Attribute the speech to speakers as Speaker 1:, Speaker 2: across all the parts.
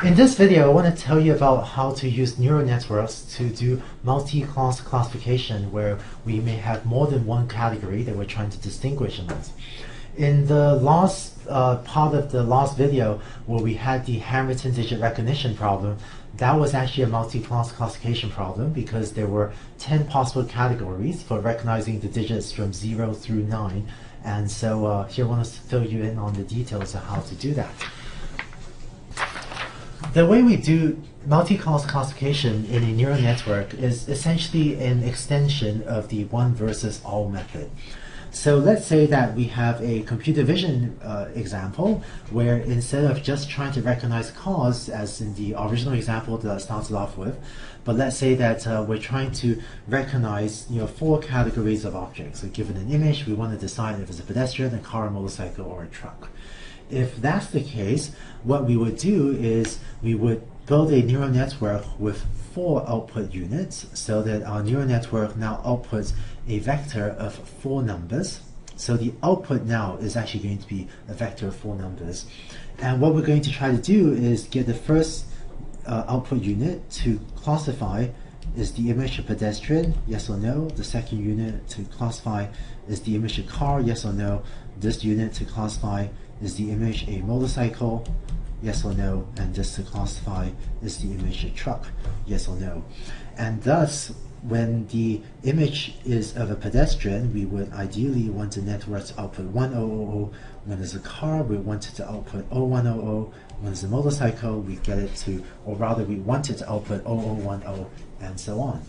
Speaker 1: In this video, I want to tell you about how to use neural networks to do multi-class classification, where we may have more than one category that we're trying to distinguish amongst. In the last part of the last video, where we had the handwritten digit recognition problem, that was actually a multi-class classification problem because there were 10 possible categories for recognizing the digits from 0 through 9. And so here I want to fill you in on the details of how to do that. The way we do multi-class classification in a neural network is essentially an extension of the one versus all method. So let's say that we have a computer vision example where instead of just trying to recognize cars, as in the original example that I started off with, but let's say that we're trying to recognize 4 categories of objects. So given an image, we want to decide if it's a pedestrian, a car, a motorcycle, or a truck. If that's the case, what we would do is we would build a neural network with 4 output units so that our neural network now outputs a vector of 4 numbers. So the output now is actually going to be a vector of 4 numbers. And what we're going to try to do is get the first output unit to classify is the image a pedestrian, yes or no. The second unit to classify is the image a car, yes or no. This unit to classify is the image a motorcycle, yes or no, and this to classify is the image a truck, yes or no. And thus, when the image is of a pedestrian, we would ideally want the network to output 1000. When it's a car, we want it to output 0100. When it's a motorcycle, we get it to, or rather we want it to output 0010, and so on.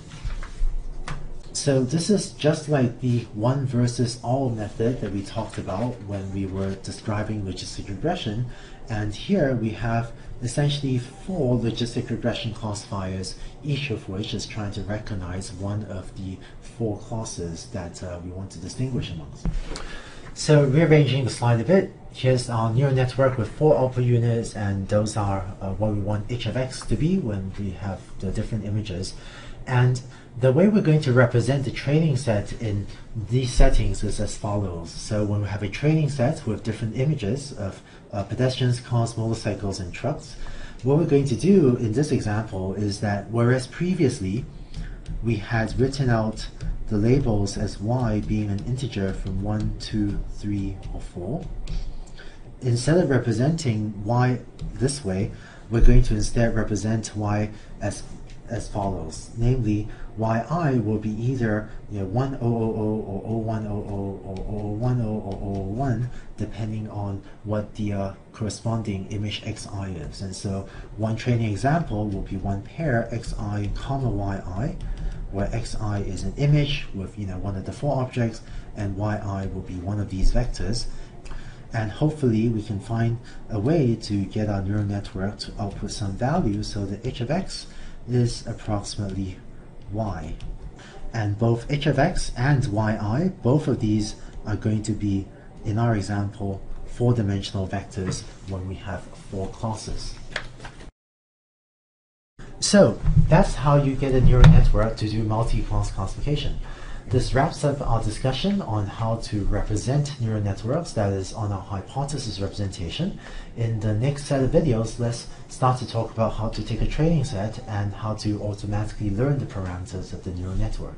Speaker 1: So this is just like the one versus all method that we talked about when we were describing logistic regression. And here we have essentially 4 logistic regression classifiers, each of which is trying to recognize one of the 4 classes that we want to distinguish amongst. So rearranging the slide a bit, here's our neural network with 4 output units, and those are what we want h of x to be when we have the different images. And the way we're going to represent the training set in these settings is as follows. So when we have a training set with different images of pedestrians, cars, motorcycles, and trucks, what we're going to do in this example is that whereas previously we had written out the labels as y being an integer from 1, 2, 3, or 4, instead of representing y this way, we're going to instead represent y as follows, namely yi will be either 1000 or 0100 or 010 or 001, depending on what the corresponding image xi is. And so one training example will be one pair xi comma yi, where xi is an image with one of the 4 objects, and yi will be one of these vectors. And hopefully we can find a way to get our neural network to output some value so that h of x is approximately y. And both h of x and yi, both of these are going to be, in our example, 4-dimensional vectors when we have 4 classes. So that's how you get a neural network to do multi-class classification. This wraps up our discussion on how to represent neural networks, that is on our hypothesis representation. In the next set of videos, let's start to talk about how to take a training set and how to automatically learn the parameters of the neural network.